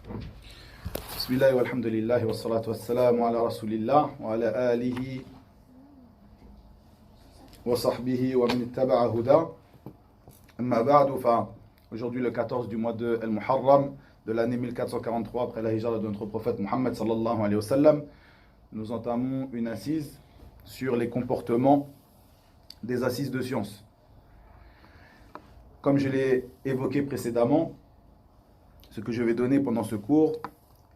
Bismillah wa alhamdulillah wa salatu wa salam ala rasulillah wa ala alihi wa sahbihi wa man ittaba'a huda. Amma ba'du, aujourd'hui le 14 du mois de Al-Muharram de l'année 1443 après la hijra de notre prophète Muhammad sallallahu alayhi wa sallam, nous entamons une assise sur les comportements des assises de sciences. Comme je l'ai évoqué précédemment, ce que je vais donner pendant ce cours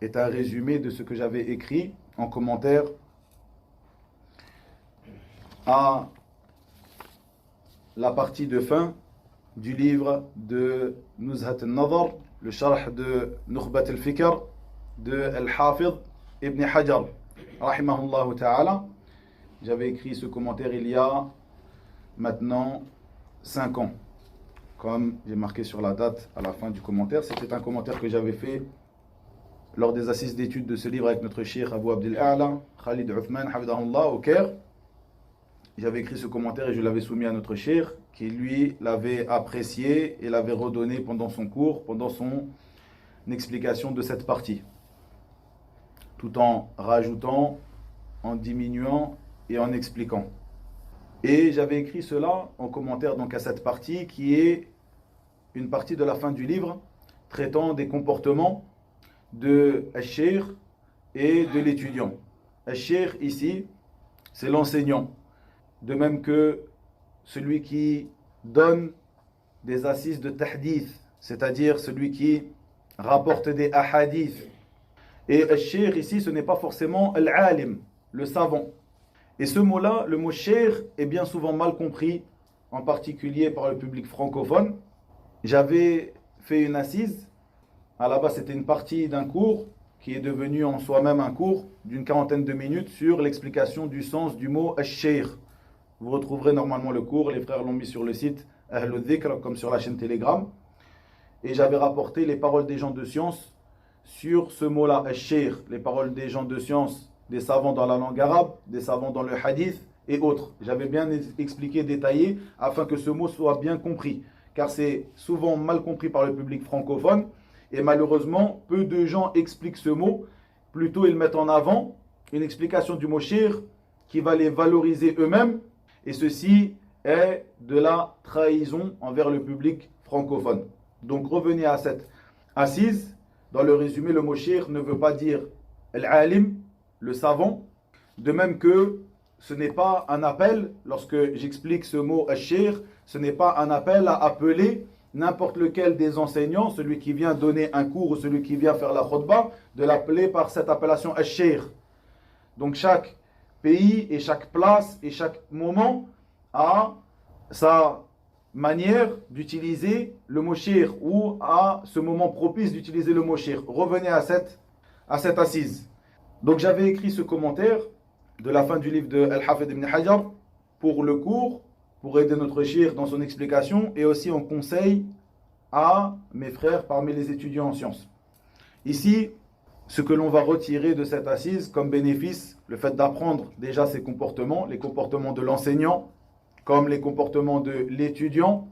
est un résumé de ce que j'avais écrit en commentaire à la partie de fin du livre de Nuzhat al-Nadar, le sharh de Nukhbat al-Fikr de Al-Hafidh Ibn Hajar, rahimahullah ta'ala. J'avais écrit ce commentaire il y a maintenant 5 ans. Comme j'ai marqué sur la date à la fin du commentaire, c'était un commentaire que j'avais fait lors des assises d'études de ce livre avec notre cheikh Abu Abdel A'la, Khalid Uthman, Hafidahullah, au Caire. J'avais écrit ce commentaire et je l'avais soumis à notre cheikh, qui lui l'avait apprécié et l'avait redonné pendant son cours, pendant son explication de cette partie, tout en rajoutant, en diminuant et en expliquant. Et j'avais écrit cela en commentaire donc à cette partie qui est une partie de la fin du livre traitant des comportements de al-sheikh et de l'étudiant. Al-sheikh ici, c'est l'enseignant, de même que celui qui donne des assises de tahdith, c'est-à-dire celui qui rapporte des ahadith. Et al-sheikh ici, ce n'est pas forcément al-alim, le savant. Et ce mot-là, le mot sheikh, est bien souvent mal compris, en particulier par le public francophone. J'avais fait une assise, à la base c'était une partie d'un cours, qui est devenu en soi-même un cours d'une 40aine de minutes sur l'explication du sens du mot al-sheikh. Vous retrouverez normalement le cours, les frères l'ont mis sur le site Ahl al-Dhikr, comme sur la chaîne Telegram. Et j'avais rapporté les paroles des gens de science sur ce mot-là, al-sheikh, les paroles des gens de science, des savants dans la langue arabe, des savants dans le hadith et autres. J'avais bien expliqué, détaillé, afin que ce mot soit bien compris, car c'est souvent mal compris par le public francophone, et malheureusement, peu de gens expliquent ce mot. Plutôt, ils mettent en avant une explication du mot sheikh qui va les valoriser eux-mêmes, et ceci est de la trahison envers le public francophone. Donc revenez à cette assise. Dans le résumé, le mot sheikh ne veut pas dire al-alim, le savant, de même que ce n'est pas un appel, lorsque j'explique ce mot al-sheikh, ce n'est pas un appel à appeler n'importe lequel des enseignants, celui qui vient donner un cours ou celui qui vient faire la khutbah, de l'appeler par cette appellation al-sheikh. Donc chaque pays et chaque place et chaque moment a sa manière d'utiliser le mot sheikh ou à ce moment propice d'utiliser le mot sheikh. Revenez à cette assise. Donc j'avais écrit ce commentaire de la fin du livre de Al-Hafidh Ibn Hajar pour le cours, pour aider notre cheikh dans son explication et aussi en conseil à mes frères parmi les étudiants en sciences. Ici, ce que l'on va retirer de cette assise comme bénéfice, le fait d'apprendre déjà ces comportements, les comportements de l'enseignant, comme les comportements de l'étudiant,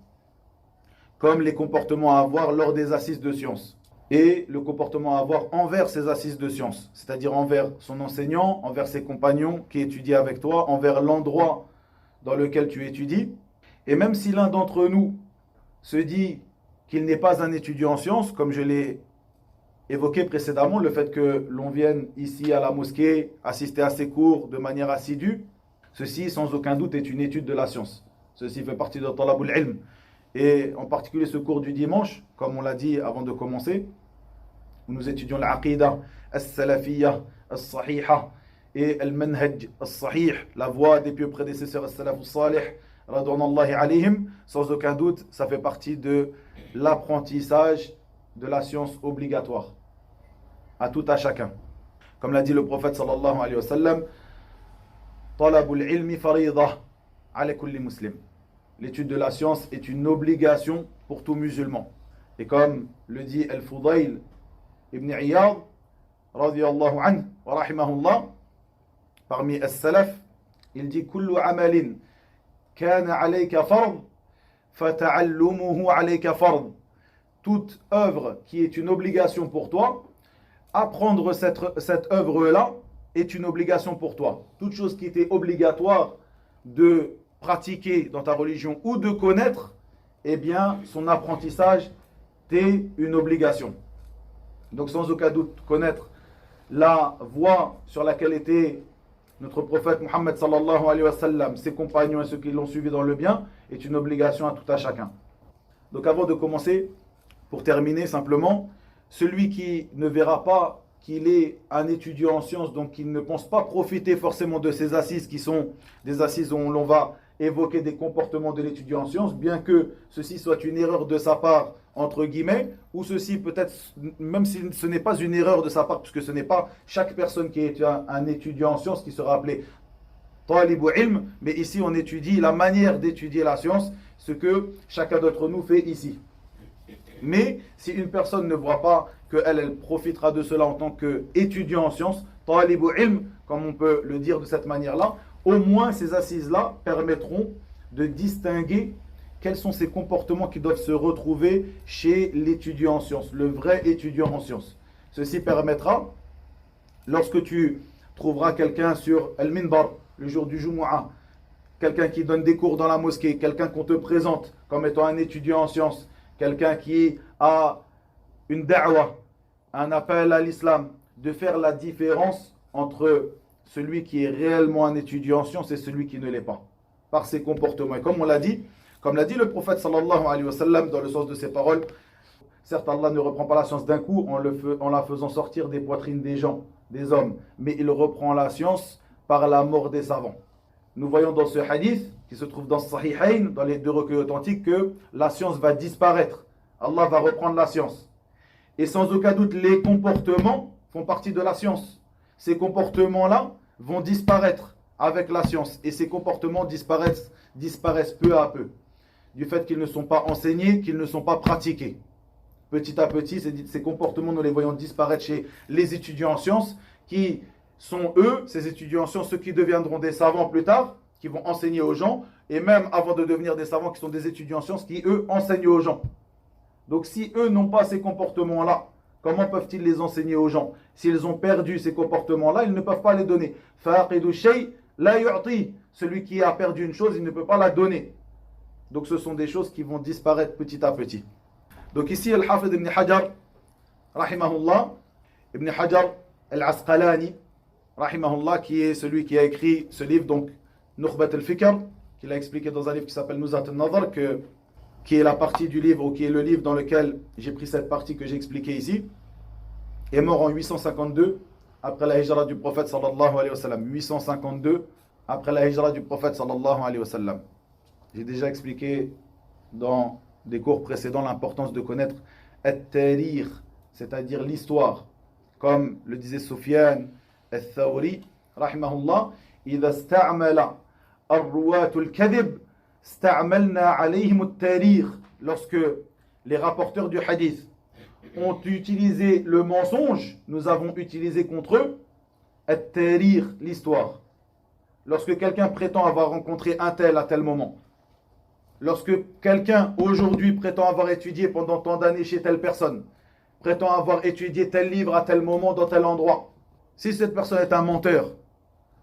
comme les comportements à avoir lors des assises de sciences. Et le comportement à avoir envers ces assises de sciences, c'est-à-dire envers son enseignant, envers ses compagnons qui étudient avec toi, envers l'endroit dans lequel tu étudies. Et même si l'un d'entre nous se dit qu'il n'est pas un étudiant en sciences, comme je l'ai évoqué précédemment, le fait que l'on vienne ici à la mosquée assister à ces cours de manière assidue, ceci sans aucun doute est une étude de la science. Ceci fait partie de talabul ilm. Et en particulier ce cours du dimanche, comme on l'a dit avant de commencer, où nous étudions l'aqida, as-salafiyya, as-sahiha et al-manhaj as-sahih, la voie des pieux prédécesseurs as-salafus salih, radouanallahi alayhim. Sans aucun doute, ça fait partie de l'apprentissage de la science obligatoire à tout à chacun. Comme l'a dit le prophète sallallahu alayhi wa sallam, talabul ilmi faridah ala kulli muslim. L'étude de la science est une obligation pour tout musulman. Et comme le dit Al-Fudayl ibn Iyad, radiyallahu anhu, wa rahimahullah, parmi as-salaf, il dit kullu amalin kana alayka fard, fata'allumuhu alayka fard. Toute œuvre qui est une obligation pour toi, apprendre cette œuvre-là est une obligation pour toi. Toute chose qui était obligatoire de pratiquer dans ta religion ou de connaître, eh bien, son apprentissage est une obligation. Donc, sans aucun doute, connaître la voie sur laquelle était notre prophète Mohammed sallallahu alayhi wa sallam, ses compagnons et ceux qui l'ont suivi dans le bien, est une obligation à tout à chacun. Donc, avant de commencer, pour terminer simplement, celui qui ne verra pas qu'il est un étudiant en sciences, donc qui ne pense pas profiter forcément de ces assises qui sont des assises où l'on va évoquer des comportements de l'étudiant en sciences, bien que ceci soit une erreur de sa part, entre guillemets, ou ceci peut-être, même si ce n'est pas une erreur de sa part, puisque ce n'est pas chaque personne qui est un étudiant en sciences qui sera appelé Talibu ilm, mais ici on étudie la manière d'étudier la science, ce que chacun d'entre nous fait ici. Mais si une personne ne voit pas qu'elle profitera de cela en tant qu'étudiant en sciences, Talibu ilm, comme on peut le dire de cette manière-là, au moins ces assises-là permettront de distinguer quels sont ces comportements qui doivent se retrouver chez l'étudiant en sciences, le vrai étudiant en sciences. Ceci permettra, lorsque tu trouveras quelqu'un sur Al-Minbar, le jour du Jumu'ah, quelqu'un qui donne des cours dans la mosquée, quelqu'un qu'on te présente comme étant un étudiant en sciences, quelqu'un qui a une da'wah, un appel à l'islam, de faire la différence entre celui qui est réellement un étudiant en sciences et celui qui ne l'est pas, par ses comportements. Et comme l'a dit le prophète sallallahu alayhi wa sallam dans le sens de ses paroles, certes Allah ne reprend pas la science d'un coup en la faisant sortir des poitrines des gens, des hommes, mais il reprend la science par la mort des savants. Nous voyons dans ce hadith, qui se trouve dans Sahihayn, dans les deux recueils authentiques, que la science va disparaître. Allah va reprendre la science. Et sans aucun doute, les comportements font partie de la science. Ces comportements-là vont disparaître avec la science. Et ces comportements disparaissent peu à peu. Du fait qu'ils ne sont pas enseignés, qu'ils ne sont pas pratiqués. Petit à petit, ces comportements, nous les voyons disparaître chez les étudiants en sciences, qui sont eux, ces étudiants en sciences, ceux qui deviendront des savants plus tard, qui vont enseigner aux gens, et même avant de devenir des savants, qui sont des étudiants en sciences, qui eux enseignent aux gens. Donc si eux n'ont pas ces comportements-là, comment peuvent-ils les enseigner aux gens? S'ils ont perdu ces comportements-là, ils ne peuvent pas les donner. Faqidu shay la yu'ti. Celui qui a perdu une chose, il ne peut pas la donner. Donc ce sont des choses qui vont disparaître petit à petit. Donc ici, Al-Hafid ibn Hajar, rahimahullah, ibn Hajar al-Asqalani, rahimahullah, qui est celui qui a écrit ce livre, donc Nukhbat al-Fikr, qu'il a expliqué dans un livre qui s'appelle Nuzhat al-Nadhar, qui est la partie du livre, ou qui est le livre dans lequel j'ai pris cette partie que j'ai expliquée ici, est mort en 852, après la hijra du prophète sallallahu alayhi wa sallam. 852, après la hijra du prophète sallallahu alayhi wa sallam. J'ai déjà expliqué dans des cours précédents l'importance de connaître at-tarikh, c'est-à-dire l'histoire. Comme le disait Sufyan al-Thawri, rahimahullah, إذا استعمل الرواة الكذب استعملنا عليهم التاريخ. Lorsque les rapporteurs du hadith ont utilisé le mensonge, nous avons utilisé contre eux at-tarikh, l'histoire. Lorsque quelqu'un prétend avoir rencontré un tel à tel moment, lorsque quelqu'un aujourd'hui prétend avoir étudié pendant tant d'années chez telle personne, prétend avoir étudié tel livre à tel moment dans tel endroit, si cette personne est un menteur,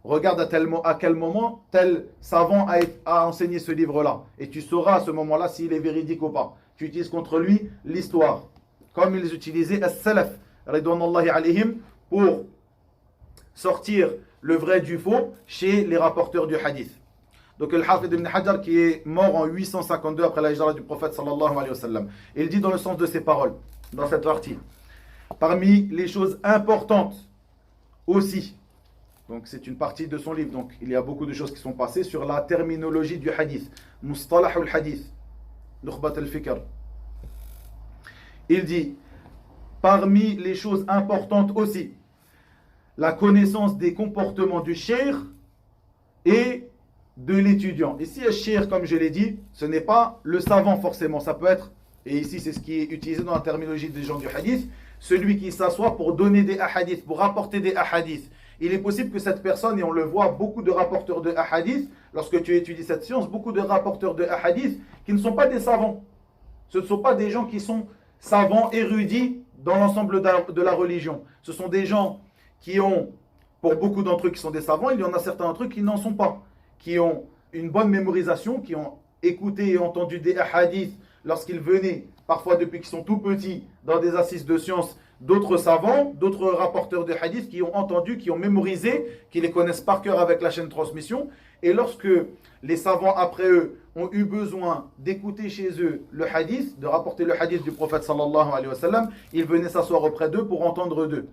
regarde à quel moment tel savant a enseigné ce livre-là. Et tu sauras à ce moment-là s'il est véridique ou pas. Tu utilises contre lui l'histoire. Comme ils utilisaient as-salaf, ridwanullahi alayhim, pour sortir le vrai du faux chez les rapporteurs du hadith. Donc le Hafid ibn Hajar, qui est mort en 852 après la hijra du prophète sallallahu alayhi wa sallam. Il dit dans le sens de ses paroles, dans cette partie, parmi les choses importantes aussi, donc c'est une partie de son livre, donc il y a beaucoup de choses qui sont passées sur la terminologie du hadith, Mustalah al-Hadith, Nukhbat al-Fikr. Il dit, parmi les choses importantes aussi, la connaissance des comportements du cheikh et de l'étudiant. Ici, le cheikh, comme je l'ai dit, ce n'est pas le savant forcément, ça peut être, et ici c'est ce qui est utilisé dans la terminologie des gens du hadith, celui qui s'assoit pour donner des ahadiths, pour rapporter des ahadiths. Il est possible que cette personne, et on le voit, beaucoup de rapporteurs de ahadith, lorsque tu étudies cette science, beaucoup de rapporteurs de ahadith qui ne sont pas des savants. Ce ne sont pas des gens qui sont savants, érudits dans l'ensemble de la religion. Ce sont des gens qui ont, pour beaucoup d'entre eux qui sont des savants, il y en a certains d'entre eux qui n'en sont pas, qui ont une bonne mémorisation, qui ont écouté et entendu des hadiths lorsqu'ils venaient, parfois depuis qu'ils sont tout petits, dans des assises de sciences, d'autres savants, d'autres rapporteurs de hadiths qui ont entendu, qui ont mémorisé, qui les connaissent par cœur avec la chaîne de transmission. Et lorsque les savants après eux ont eu besoin d'écouter chez eux le hadith, de rapporter le hadith du prophète sallallahu alayhi wa sallam, ils venaient s'asseoir auprès d'eux pour entendre d'eux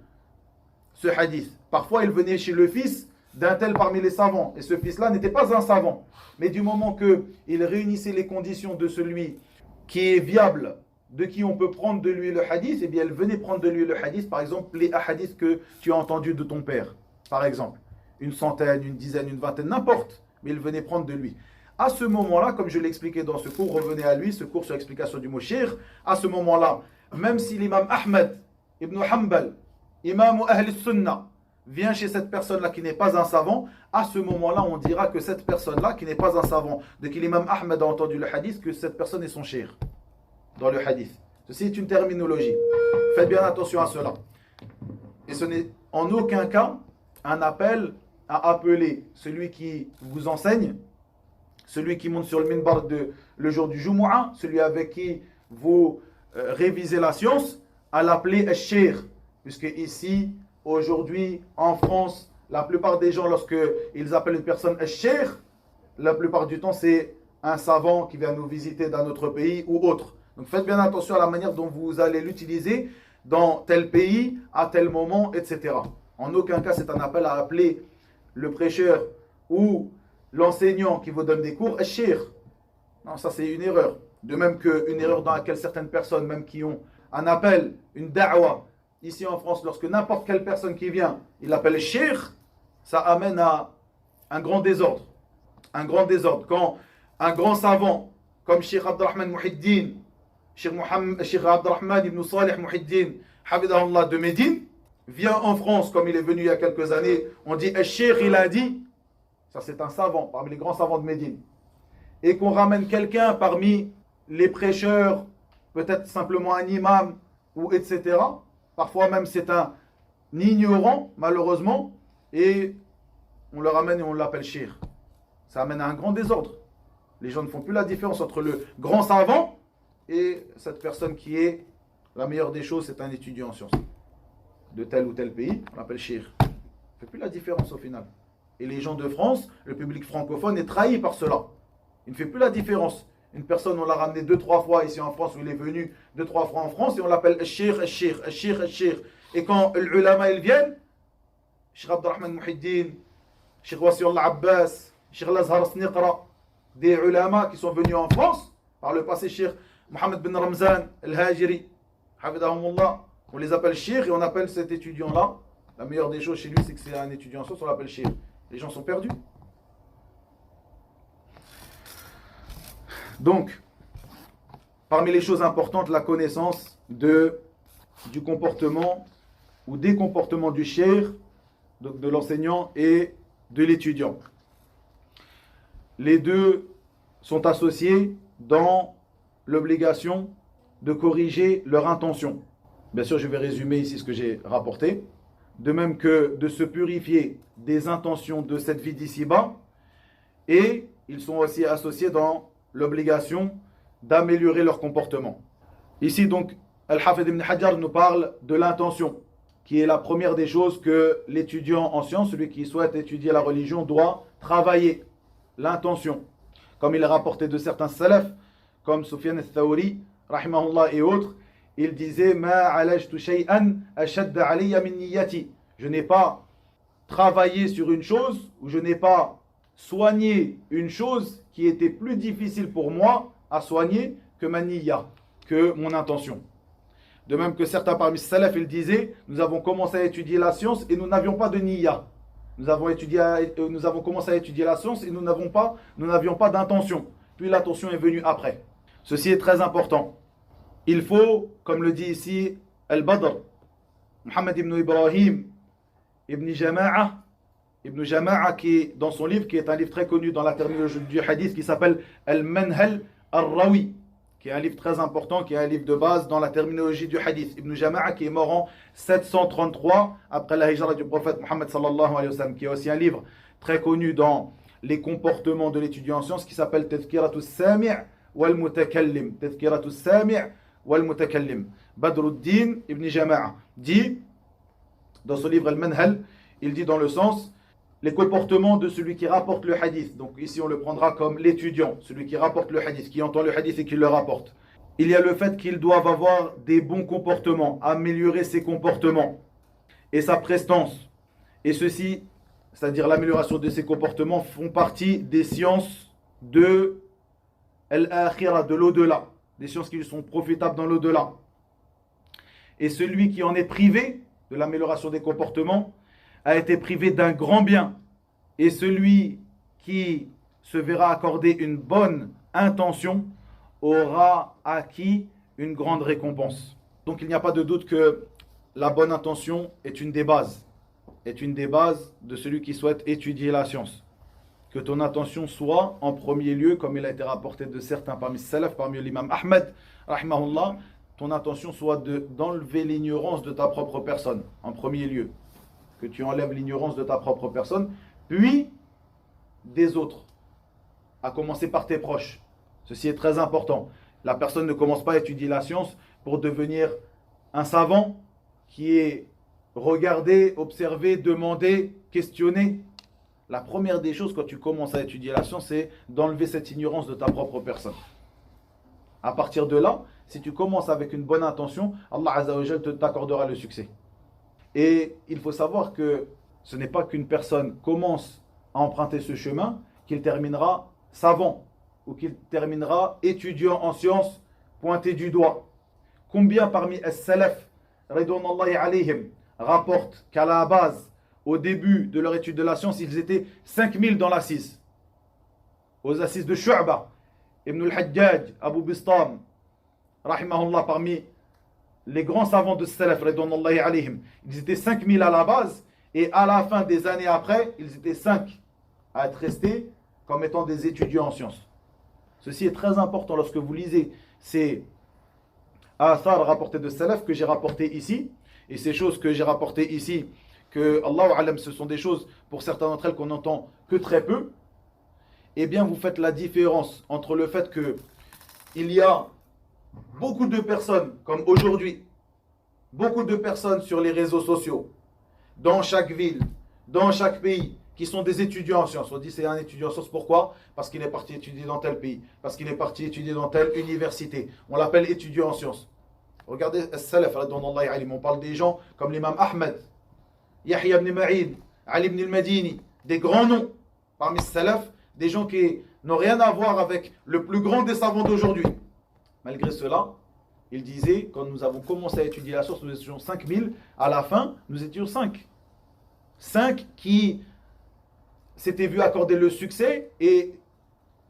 ce hadith. Parfois ils venaient chez le fils d'un tel parmi les savants, et ce fils-là n'était pas un savant. Mais du moment qu'il réunissait les conditions de celui qui est viable, de qui on peut prendre de lui le hadith, eh bien elle venait prendre de lui le hadith, par exemple les hadiths que tu as entendus de ton père, par exemple. Une centaine, une dizaine, une vingtaine, n'importe, mais il venait prendre de lui. À ce moment-là, comme je l'expliquais dans ce cours, revenez à lui, ce cours sur l'explication du mot shir, à ce moment-là, même si l'imam Ahmed ibn Hanbal, imam Ahl al-Sunnah, vient chez cette personne-là qui n'est pas un savant, à ce moment-là, on dira que cette personne-là, qui n'est pas un savant, de qui l'imam Ahmed a entendu le hadith, que cette personne est son shir dans le hadith. Ceci est une terminologie. Faites bien attention à cela. Et ce n'est en aucun cas un appel à appeler celui qui vous enseigne, celui qui monte sur le minbar le jour du Jumu'ah, celui avec qui vous révisez la science, à l'appeler al-shir. Puisque ici, aujourd'hui, en France, la plupart des gens, lorsqu'ils appellent une personne al-shir, la plupart du temps, c'est un savant qui vient nous visiter d'un autre pays ou autre. Donc faites bien attention à la manière dont vous allez l'utiliser dans tel pays, à tel moment, etc. En aucun cas, c'est un appel à appeler le prêcheur ou l'enseignant qui vous donne des cours al-shir. Non, ça c'est une erreur. De même qu'une erreur dans laquelle certaines personnes, même qui ont un appel, une da'wa, ici en France, lorsque n'importe quelle personne qui vient, il l'appelle shir, ça amène à un grand désordre. Un grand désordre. Quand un grand savant, comme Cheikh Abdurrahman Muhiddin, Cheikh Abdurrahman ibn Salih Muhiddin, Hafidahullah de Médine, vient en France, comme il est venu il y a quelques années, on dit Cheikh, il a dit, ça c'est un savant, parmi les grands savants de Médine, et qu'on ramène quelqu'un parmi les prêcheurs, peut-être simplement un imam, ou etc. Parfois même c'est un ignorant, malheureusement, et on le ramène et on l'appelle Cheikh. Ça amène à un grand désordre. Les gens ne font plus la différence entre le grand savant et cette personne qui est la meilleure des choses, c'est un étudiant en sciences de tel ou tel pays, on l'appelle Cheikh. On ne fait plus la différence au final. Et les gens de France, le public francophone est trahi par cela. Il ne fait plus la différence. Une personne, on l'a ramené 2-3 fois ici en France, où il est venu 2-3 fois en France, et on l'appelle Cheikh, Cheikh, Cheikh, Cheikh. Et quand les ulama ils viennent, Cheikh Abdurrahman Muhiddin, Cheikh Wasiullah Abbas, Cheikh Lazhar Sniqra, des ulama qui sont venus en France, par le passé Cheikh Mohamed bin Ramzan al-Hajiri, Hafidahumullah, on les appelle Cheikh et on appelle cet étudiant-là, la meilleure des choses chez lui, c'est que c'est un étudiant en sciences, on l'appelle Cheikh. Les gens sont perdus. Donc, parmi les choses importantes, la connaissance du comportement ou des comportements du cheikh, donc de l'enseignant et de l'étudiant. Les deux sont associés dans l'obligation de corriger leur intention. Bien sûr, je vais résumer ici ce que j'ai rapporté. De même que de se purifier des intentions de cette vie d'ici-bas. Et ils sont aussi associés dans l'obligation d'améliorer leur comportement. Ici donc, Al-Hafid ibn Hajar nous parle de l'intention, qui est la première des choses que l'étudiant en sciences, celui qui souhaite étudier la religion, doit travailler. L'intention. Comme il est rapporté de certains salafs, comme Sufyan al-Thawri, rahimahullah et autres, il disait Ma alajtu shay'an ashadda alayya min niyyati. Je n'ai pas travaillé sur une chose, ou je n'ai pas soigné une chose qui était plus difficile pour moi à soigner que ma niyya, que mon intention. De même que certains parmi ces salafs, ils disaient Nous avons commencé à étudier la science et nous n'avions pas de niyya. Nous avons commencé à étudier la science et nous n'avions pas d'intention. Puis l'intention est venue après. Ceci est très important. Il faut, comme le dit ici Al-Badr, Muhammad ibn Ibrahim, ibn Jama'a, qui dans son livre, qui est un livre très connu dans la terminologie du hadith, qui s'appelle Al-Manhal Al-Rawi, qui est un livre très important, qui est un livre de base dans la terminologie du hadith. Ibn Jama'a, qui est mort en 733 après la hijra du prophète Mohammed sallallahu alayhi wa sallam, qui est aussi un livre très connu dans les comportements de l'étudiant en sciences, qui s'appelle Tadhkiratu Sami' wal Mutakallim. Tadhkiratu Sami' wal Mutakallim. Badruddin Ibn Jama'a dit, dans ce livre Al-Manhal, il dit dans le sens, les comportements de celui qui rapporte le hadith. Donc ici on le prendra comme l'étudiant, celui qui rapporte le hadith, qui entend le hadith et qui le rapporte. Il y a le fait qu'ils doivent avoir des bons comportements, améliorer ses comportements et sa prestance. Et ceci, c'est-à-dire l'amélioration de ses comportements, font partie des sciences de l'akhira, de l'au-delà, des sciences qui lui sont profitables dans l'au-delà. Et celui qui en est privé de l'amélioration des comportements a été privé d'un grand bien. Et celui qui se verra accorder une bonne intention aura acquis une grande récompense. Donc il n'y a pas de doute que la bonne intention est une des bases. Est une des bases de celui qui souhaite étudier la science. Que ton intention soit en premier lieu, comme il a été rapporté de certains parmi les salaf, parmi l'imam Ahmed, rahimahullah, ton intention soit d'enlever l'ignorance de ta propre personne, en premier lieu. Que tu enlèves l'ignorance de ta propre personne, puis des autres, à commencer par tes proches. Ceci est très important. La personne ne commence pas à étudier la science pour devenir un savant qui est regardé, observé, demandé, questionné. La première des choses quand tu commences à étudier la science, c'est d'enlever cette ignorance de ta propre personne. À partir de là, si tu commences avec une bonne intention, Allah Azza wa Jal t'accordera le succès. Et il faut savoir que ce n'est pas qu'une personne commence à emprunter ce chemin qu'il terminera savant ou qu'il terminera étudiant en sciences pointé du doigt. Combien parmi as-salaf ridwanullahi alayhim rapportent qu'à la base, au début de leur étude de la science, ils étaient 5000 dans l'assise. Aux assises de Shu'ba, Ibn al-Hajjaj, Abu Bistam, rahimahullah, parmi les grands savants de Salaf, ridwanullahi alayhim, ils étaient 5000 à la base, et à la fin des années après, ils étaient 5 à être restés comme étant des étudiants en sciences. Ceci est très important lorsque vous lisez ces athar rapportés de Salaf que j'ai rapportés ici, et ces choses que j'ai rapportées ici, que Allahu Alam, ce sont des choses pour certaines d'entre elles qu'on n'entend que très peu, eh bien vous faites la différence entre le fait que il y a beaucoup de personnes, comme aujourd'hui, beaucoup de personnes sur les réseaux sociaux, dans chaque ville, dans chaque pays, qui sont des étudiants en sciences. On dit c'est un étudiant en sciences, pourquoi? Parce qu'il est parti étudier dans tel pays, parce qu'il est parti étudier dans telle université. On l'appelle étudiant en sciences. Regardez as-salaf, on parle des gens comme l'imam Ahmed, Yahya ibn Ma'in, Ali ibn al-Madini, des grands noms parmi les salaf, des gens qui n'ont rien à voir avec le plus grand des savants d'aujourd'hui. Malgré cela, il disait, quand nous avons commencé à étudier la science, nous étions 5000, à la fin, nous étions 5. 5 qui s'étaient vus accorder le succès et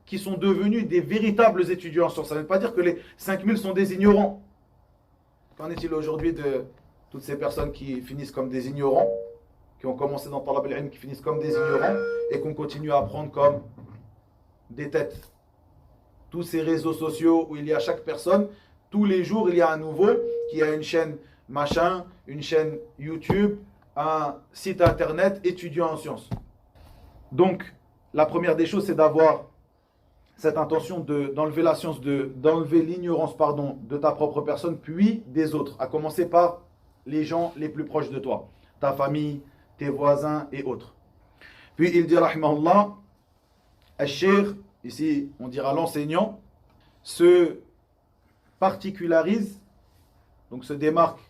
qui sont devenus des véritables étudiants en sciences. Ça ne veut pas dire que les 5000 sont des ignorants. Qu'en est-il aujourd'hui de toutes ces personnes qui finissent comme des ignorants, qui ont commencé dans Talab al-Ilm, qui finissent comme des ignorants et qu'on continue à apprendre comme des têtes? Tous ces réseaux sociaux où il y a chaque personne, tous les jours il y a un nouveau qui a une chaîne machin, une chaîne YouTube, un site internet étudiant en sciences. Donc la première des choses c'est d'avoir cette intention d'enlever la science, d'enlever l'ignorance de ta propre personne, puis des autres, à commencer par les gens les plus proches de toi, ta famille, tes voisins et autres. Puis il dit rahimahullah, al-Sheikh, ici on dira l'enseignant, se particularise, donc se démarque.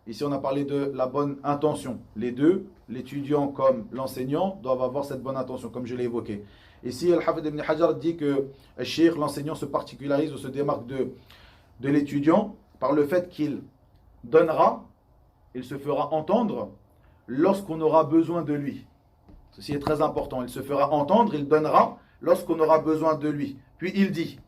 Ici on a parlé de la bonne intention. Les deux, l'étudiant comme l'enseignant, doivent avoir cette bonne intention, comme je l'ai évoqué. Ici Al-Hafid ibn Hajar dit que al-Sheikh, l'enseignant, se particularise ou se démarque de l'étudiant par le fait qu'il donnera, il se fera entendre lorsqu'on aura besoin de lui. Ceci est très important. Il se fera entendre, il donnera lorsqu'on aura besoin de lui. Puis il dit,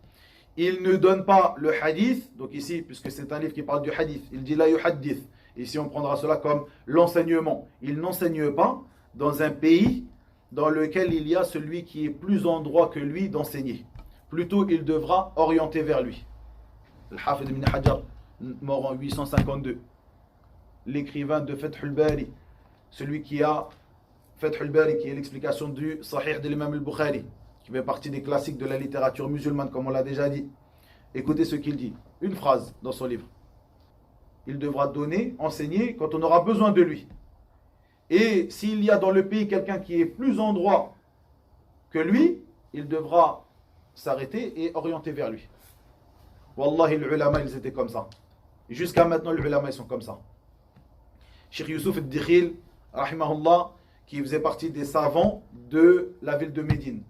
il ne donne pas le hadith, donc ici, puisque c'est un livre qui parle du hadith, il dit la yuhaddith. Ici on prendra cela comme l'enseignement. Il n'enseigne pas dans un pays dans lequel il y a celui qui est plus en droit que lui d'enseigner. Plutôt il devra orienter vers lui. le Hafid ibn Hajar, mort en 852. L'écrivain de Fath al-Bari, celui qui a Fath al-Bari, qui est l'explication du Sahih de l'imam al-Bukhari, qui fait partie des classiques de la littérature musulmane, comme on l'a déjà dit. Écoutez ce qu'il dit, une phrase dans son livre. Il devra donner, enseigner quand on aura besoin de lui. Et s'il y a dans le pays quelqu'un qui est plus en droit que lui, il devra s'arrêter et orienter vers lui. Wallahi, les ulama, ils étaient comme ça. Et jusqu'à maintenant, les ulama, ils sont comme ça. Cheikh Youssouf al-Dikhil, rahimahullah, qui faisait partie des savants de la ville de Médine.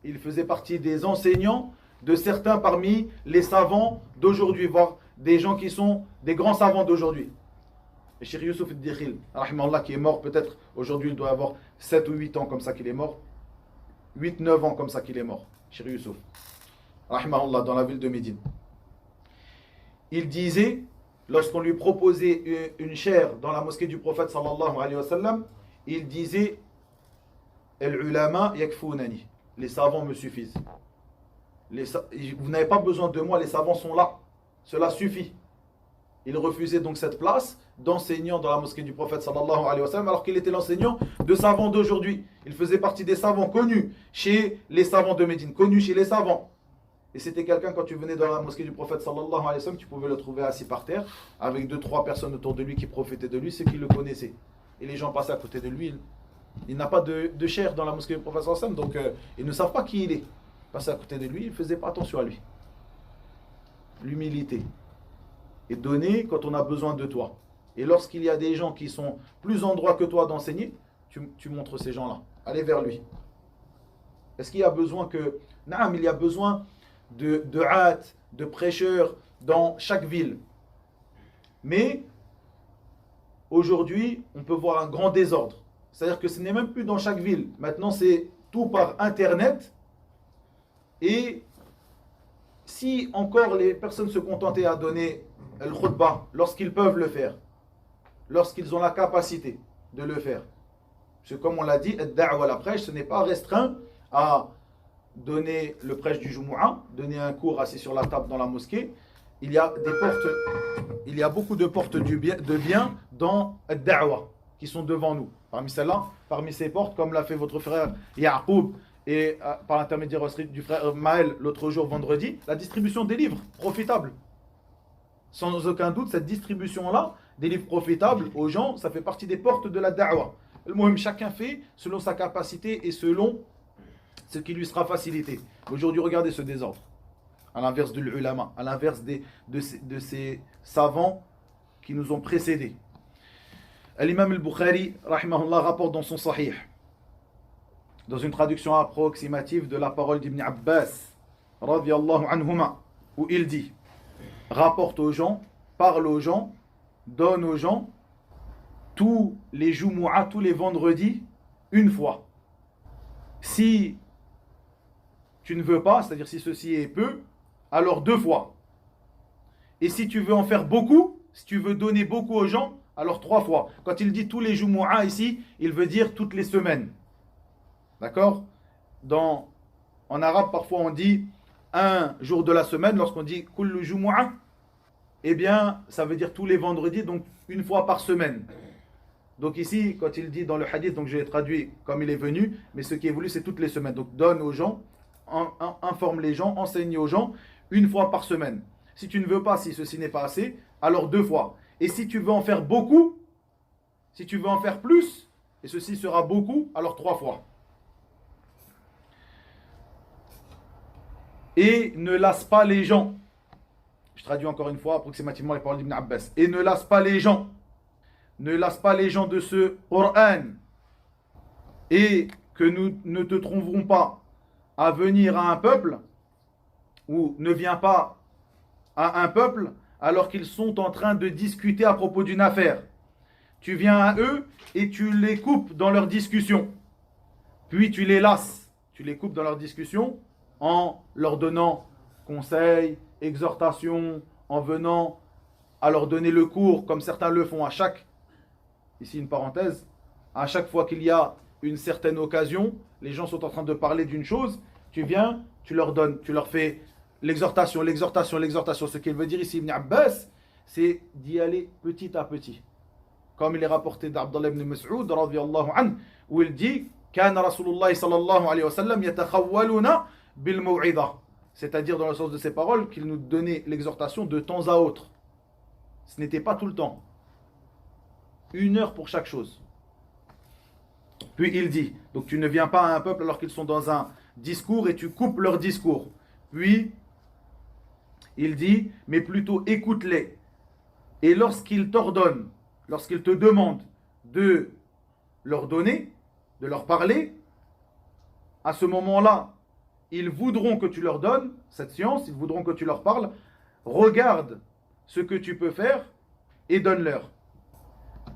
Il faisait partie des enseignants de certains parmi les savants d'aujourd'hui, voire des gens qui sont des grands savants d'aujourd'hui. Et Cheikh Youssouf al-Dikhil, rahimahullah, qui est mort peut-être, aujourd'hui il doit avoir 7 ou 8 ans comme ça qu'il est mort. 8-9 ans comme ça qu'il est mort, Cheikh Youssouf, rahimahullah, dans la ville de Médine. Il disait, lorsqu'on lui proposait une chaire dans la mosquée du prophète sallallahu alayhi wa sallam, il disait al-ulama yakfounani, les savants me suffisent. Vous n'avez pas besoin de moi, les savants sont là, cela suffit. Il refusait donc cette place d'enseignant dans la mosquée du prophète sallallahu alayhi wa sallam, alors qu'il était l'enseignant de savants d'aujourd'hui. Il faisait partie des savants connus chez les savants de Médine, connus chez les savants. Et c'était quelqu'un, quand tu venais dans la mosquée du prophète sallallahu alayhi wa sallam, tu pouvais le trouver assis par terre, avec 2-3 personnes autour de lui qui profitaient de lui, ceux qui le connaissaient. Et les gens passaient à côté de lui. Il n'a pas de chair dans la mosquée du prophète sallallahu alayhi wa sallam, donc ils ne savent pas qui il est. Passaient à côté de lui, ils ne faisaient pas attention à lui. L'humilité. Et donner quand on a besoin de toi. Et lorsqu'il y a des gens qui sont plus en droit que toi d'enseigner, tu montres ces gens-là. Allez vers lui. Est-ce qu'il y a besoin que... Non, mais il y a besoin de hâte, de prêcheurs dans chaque ville. Mais aujourd'hui, on peut voir un grand désordre. C'est-à-dire que ce n'est même plus dans chaque ville. Maintenant, c'est tout par Internet. Et si encore les personnes se contentaient à donner le khutbah lorsqu'ils peuvent le faire, lorsqu'ils ont la capacité de le faire. Parce que comme on l'a dit, ad-da'wa, la prêche, ce n'est pas restreint à donner le prêche du Jumu'ah, donner un cours assis sur la table dans la mosquée. Il y a des portes, il y a beaucoup de portes de bien dans ad-da'wa qui sont devant nous. Parmi celles-là, parmi ces portes, comme l'a fait votre frère Ya'qub et par l'intermédiaire du frère Maël l'autre jour vendredi, la distribution des livres profitables. Sans aucun doute, cette distribution-là, des livres profitables aux gens, ça fait partie des portes de la da'wa. Le muhim, chacun fait selon sa capacité et selon ce qui lui sera facilité. Aujourd'hui, regardez ce désordre. À l'inverse de l'ulama, à l'inverse de ces savants qui nous ont précédés. L'imam al-Bukhari, rahimahullah, rapporte dans son sahih, dans une traduction approximative de la parole d'Ibn Abbas, radiyallahu anhuma, où il dit: rapporte aux gens, parle aux gens, donne aux gens tous les Jumu'ah, tous les vendredis, une fois. Si tu ne veux pas, c'est-à-dire si ceci est peu, alors 2 fois. Et si tu veux en faire beaucoup, si tu veux donner beaucoup aux gens, alors 3 fois. Quand il dit tous les Jumu'ah ici, il veut dire toutes les semaines. D'accord? En arabe, parfois on dit un jour de la semaine, lorsqu'on dit kullu Jumu'ah, eh bien, ça veut dire tous les vendredis, donc une fois par semaine. Donc ici, quand il dit dans le hadith, donc je l'ai traduit comme il est venu, mais ce qui est voulu, c'est toutes les semaines. Donc donne aux gens, informe les gens, enseigne aux gens, une fois par semaine. Si tu ne veux pas, si ceci n'est pas assez, alors 2 fois. Et si tu veux en faire beaucoup, si tu veux en faire plus, et ceci sera beaucoup, alors 3 fois. Et ne lasse pas les gens. Je traduis encore une fois approximativement les paroles d'Ibn Abbas. Et ne lasse pas les gens. Ne lasse pas les gens de ce Coran. Et que nous ne te trouverons pas à venir à un peuple, ou ne viens pas à un peuple alors qu'ils sont en train de discuter à propos d'une affaire. Tu viens à eux et tu les coupes dans leur discussion. Puis tu les lasses. Tu les coupes dans leur discussion en leur donnant conseils, exhortations, en venant à leur donner le cours, comme certains le font à chaque, ici une parenthèse, à chaque fois qu'il y a une certaine occasion, les gens sont en train de parler d'une chose, tu viens, tu leur donnes, tu leur fais l'exhortation, l'exhortation, l'exhortation. Ce qu'il veut dire ici, Ibn Abbas, c'est d'y aller petit à petit. Comme il est rapporté d'Abdallah ibn Mas'ud, radiyallahu anhu, où il dit كان رسول الله صلى الله عليه وسلم يتخولنا بالموعظة. C'est-à-dire dans le sens de ces paroles qu'il nous donnait l'exhortation de temps à autre. Ce n'était pas tout le temps. 1 heure pour chaque chose. Puis il dit, donc tu ne viens pas à un peuple alors qu'ils sont dans un discours et tu coupes leur discours. Puis il dit, mais plutôt écoute-les. Et lorsqu'ils t'ordonnent, lorsqu'ils te demandent de leur donner, de leur parler, à ce moment-là, ils voudront que tu leur donnes cette science, ils voudront que tu leur parles. Regarde ce que tu peux faire et donne-leur.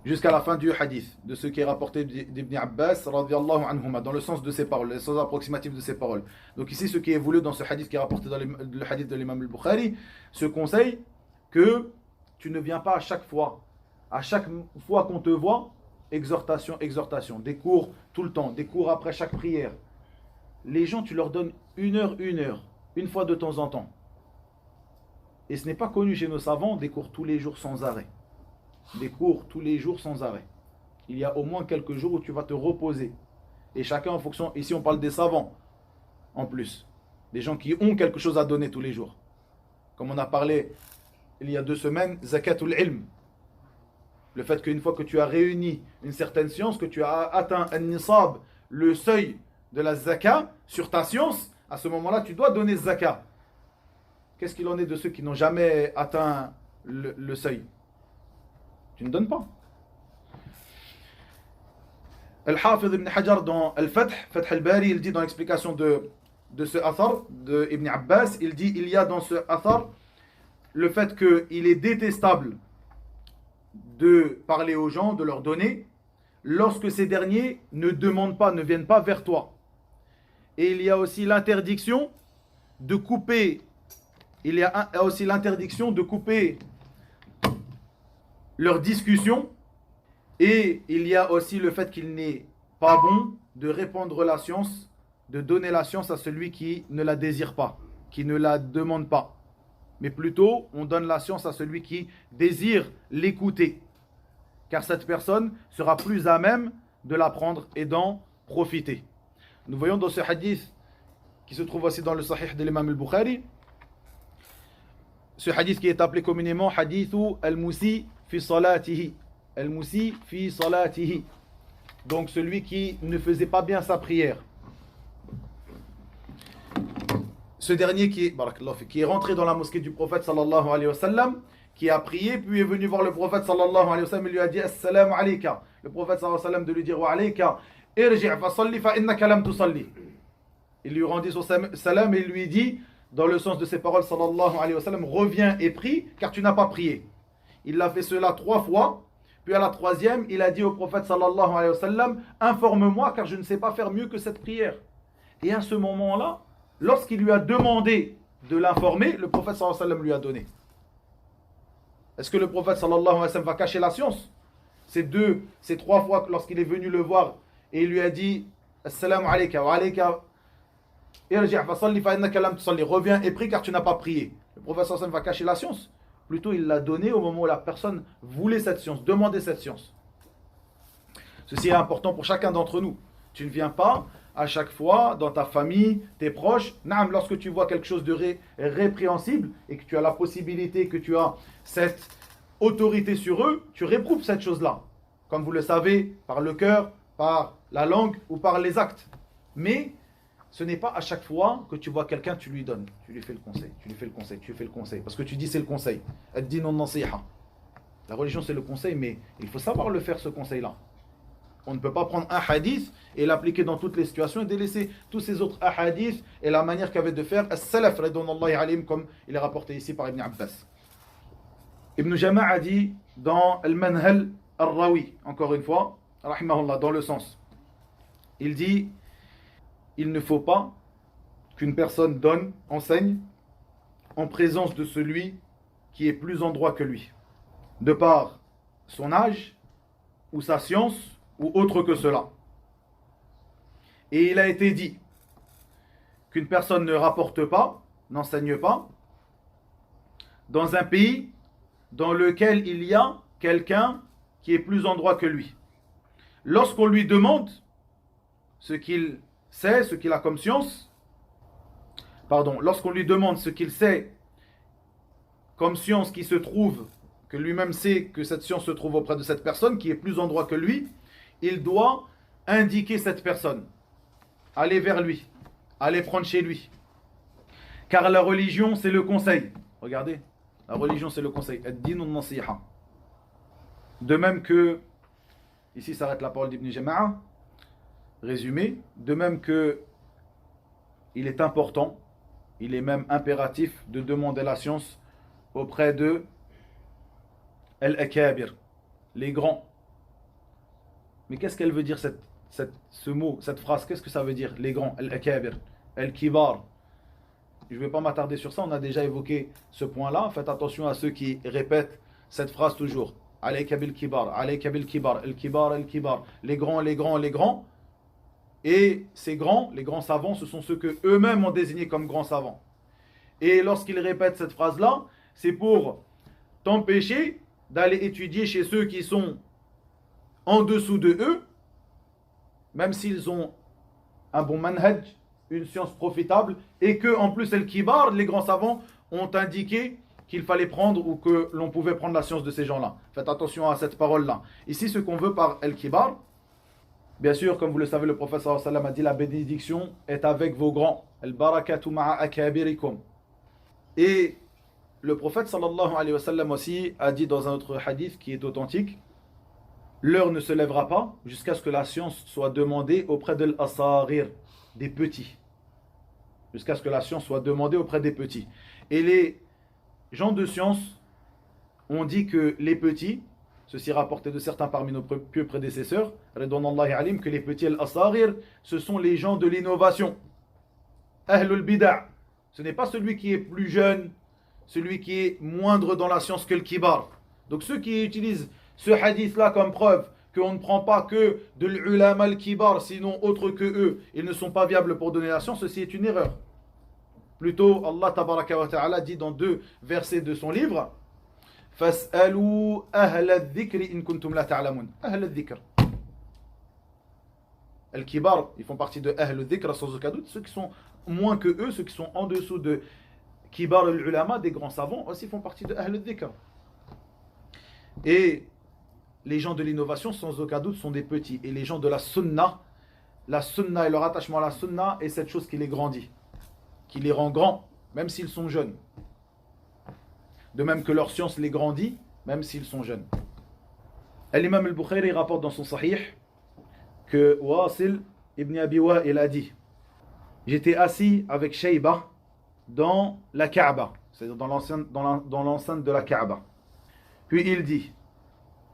Jusqu'à la fin du hadith, de ce qui est rapporté d'Ibn Abbas, radiyallahu anhuma, dans le sens de ces paroles, le sens approximatif de ces paroles. Donc ici, ce qui est voulu dans ce hadith qui est rapporté dans le hadith de l'imam al-Bukhari, ce conseil que tu ne viens pas à chaque fois qu'on te voit, exhortation, exhortation, des cours tout le temps, des cours après chaque prière. Les gens, tu leur donnes 1 heure, une fois de temps en temps. Et ce n'est pas connu chez nos savants, des cours tous les jours sans arrêt. Des cours tous les jours sans arrêt. Il y a au moins quelques jours où tu vas te reposer. Et chacun en fonction, ici on parle des savants, en plus. Des gens qui ont quelque chose à donner tous les jours. Comme on a parlé il y a 2 semaines, zakatul ilm. Le fait qu'une fois que tu as réuni une certaine science, que tu as atteint un nisab, le seuil de la zaka sur ta science, à ce moment-là, tu dois donner zaka. Qu'est-ce qu'il en est de ceux qui n'ont jamais atteint le seuil? Tu ne donnes pas. Al-Hafidh ibn Hajar dans Al-Fath, Fath al-Bari, il dit dans l'explication de ce athar de Ibn Abbas, il dit il y a dans ce athar le fait qu'il est détestable de parler aux gens, de leur donner, lorsque ces derniers ne demandent pas, ne viennent pas vers toi. Et il y a aussi l'interdiction de couper, leur discussion, et il y a aussi le fait qu'il n'est pas bon de répandre la science, de donner la science à celui qui ne la désire pas, qui ne la demande pas. Mais plutôt, on donne la science à celui qui désire l'écouter. Car cette personne sera plus à même de l'apprendre et d'en profiter. Nous voyons dans ce hadith, qui se trouve aussi dans le Sahih de l'imam al-Bukhari, ce hadith qui est appelé communément hadithu al-Musi fi salatihi. Al-Musi fi salatihi. Donc celui qui ne faisait pas bien sa prière. Ce dernier qui est rentré dans la mosquée du prophète sallallahu alayhi wa sallam, qui a prié, puis est venu voir le prophète sallallahu alayhi wa sallam et lui a dit assalamu alayka. Le prophète sallallahu alayhi wa sallam de lui dire wa alayka irji' fa salli fa innaka lam tusalli. Il lui rendit son salam et il lui dit, dans le sens de ses paroles sallallahu alayhi wa sallam, reviens et prie car tu n'as pas prié. Il a fait cela 3 fois, puis à la 3e, il a dit au prophète sallallahu alayhi wa sallam, informe-moi car je ne sais pas faire mieux que cette prière. Et à ce moment-là, lorsqu'il lui a demandé de l'informer, le prophète sallallahu alayhi wa sallam lui a donné. Est-ce que le prophète sallallahu alayhi wa sallam va cacher la science? Ces 3 fois lorsqu'il est venu le voir et il lui a dit assalamu alayka wa alayka irji' fa salli fa innaka lam tusalli, reviens et prie car tu n'as pas prié. Le prophète sallallahu alayhi wa sallam va cacher la science? Plutôt il l'a donné au moment où la personne voulait cette science, demandait cette science. Ceci est important pour chacun d'entre nous. Tu ne viens pas à chaque fois dans ta famille, tes proches, lorsque tu vois quelque chose de répréhensible et que tu as la possibilité, que tu as cette autorité sur eux, tu réprouves cette chose-là. Comme vous le savez, par le cœur, par la langue ou par les actes. Mais ce n'est pas à chaque fois que tu vois quelqu'un, tu lui donnes. Tu lui fais le conseil, tu lui fais le conseil, tu lui fais le conseil. Parce que tu dis c'est le conseil. Ad-din an-nasiha. La religion c'est le conseil, mais il faut savoir le faire ce conseil-là. On ne peut pas prendre un hadith et l'appliquer dans toutes les situations et délaisser tous ces autres hadiths et la manière qu'avait de faire as-salaf radhiyallahu alayhim, comme il est rapporté ici par Ibn Abbas. Ibn Jama' a dit dans Al-Manhal Ar-Rawi, encore une fois, rahimahullah, dans le sens. Il dit il ne faut pas qu'une personne donne, enseigne, en présence de celui qui est plus en droit que lui, de par son âge ou sa science ou autre que cela. Et il a été dit qu'une personne ne rapporte pas n'enseigne pas dans un pays dans lequel il y a quelqu'un qui est plus en droit que lui. Lorsqu'on lui demande ce qu'il sait, ce qu'il a comme science, lorsqu'on lui demande ce qu'il sait comme science qui se trouve, que lui-même sait que cette science se trouve auprès de cette personne qui est plus en droit que lui, il doit indiquer cette personne, aller vers lui, aller prendre chez lui. Car la religion, c'est le conseil. Regardez, la religion, c'est le conseil. Ad-din an-nasiha. De même que, ici s'arrête la parole d'Ibn Jama'a, résumé, de même que il est important, il est même impératif de demander la science auprès de Al-Akabir, les grands. Mais qu'est-ce qu'elle veut dire ce mot, cette phrase? Qu'est-ce que ça veut dire, les grands, Al-Akabir, Al-Kibar? Je ne vais pas m'attarder sur ça, on a déjà évoqué ce point-là. Faites attention à ceux qui répètent cette phrase toujours. Alayka bil kibar, alayka bil kibar, al-kibar, al-kibar. Les grands, les grands, les grands. Et ces grands, les grands savants, ce sont ceux que eux-mêmes ont désignés comme grands savants. Et lorsqu'ils répètent cette phrase-là, c'est pour t'empêcher d'aller étudier chez ceux qui sont en dessous de eux, même s'ils ont un bon manhaj, une science profitable, et que en plus el-kibar, les grands savants, ont indiqué qu'il fallait prendre ou que l'on pouvait prendre la science de ces gens-là. Faites attention à cette parole-là. Ici, ce qu'on veut par el-kibar, bien sûr, comme vous le savez, le prophète sallallahu alayhi wa sallam a dit la bénédiction est avec vos grands. El-barakatu ma'a akabirikum. Et le prophète sallallahu alayhi wa sallam aussi a dit dans un autre hadith qui est authentique, l'heure ne se lèvera pas jusqu'à ce que la science soit demandée auprès de l'asarir, des petits. Jusqu'à ce que la science soit demandée auprès des petits. Et les gens de science ont dit que les petits, ceci rapporté de certains parmi nos pieux prédécesseurs, Ridwanullahi alim, que les petits al-asarir, ce sont les gens de l'innovation. Ahlul bid'a. Ce n'est pas celui qui est plus jeune, celui qui est moindre dans la science que le kibar. Donc ceux qui utilisent ce hadith-là comme preuve qu'on ne prend pas que de l'ulama al-kibar, sinon autre que eux, ils ne sont pas viables pour donner la science, ceci est une erreur. Plutôt, Allah tabaraka wa ta'ala dit dans 2 versets de son livre, Fas'alou ahla dhikri in kuntum la ta'lamun. Ahla dhikr. Al-kibar, ils font partie de ahla dhikr sans aucun doute. Ceux qui sont moins que eux, ceux qui sont en dessous de kibar al-ulama, des grands savants, aussi font partie de ahla dhikr. Et les gens de l'innovation, sans aucun doute, sont des petits. Et les gens de la sunna et leur attachement à la sunna est cette chose qui les grandit, qui les rend grands, même s'ils sont jeunes. De même que leur science les grandit, même s'ils sont jeunes. L'imam al-Bukhari rapporte dans son sahih que Wasil ibn Abi Wa'il a dit: j'étais assis avec Shayba dans la Kaaba, c'est-à-dire dans l'enceinte de la Kaaba. Puis il dit,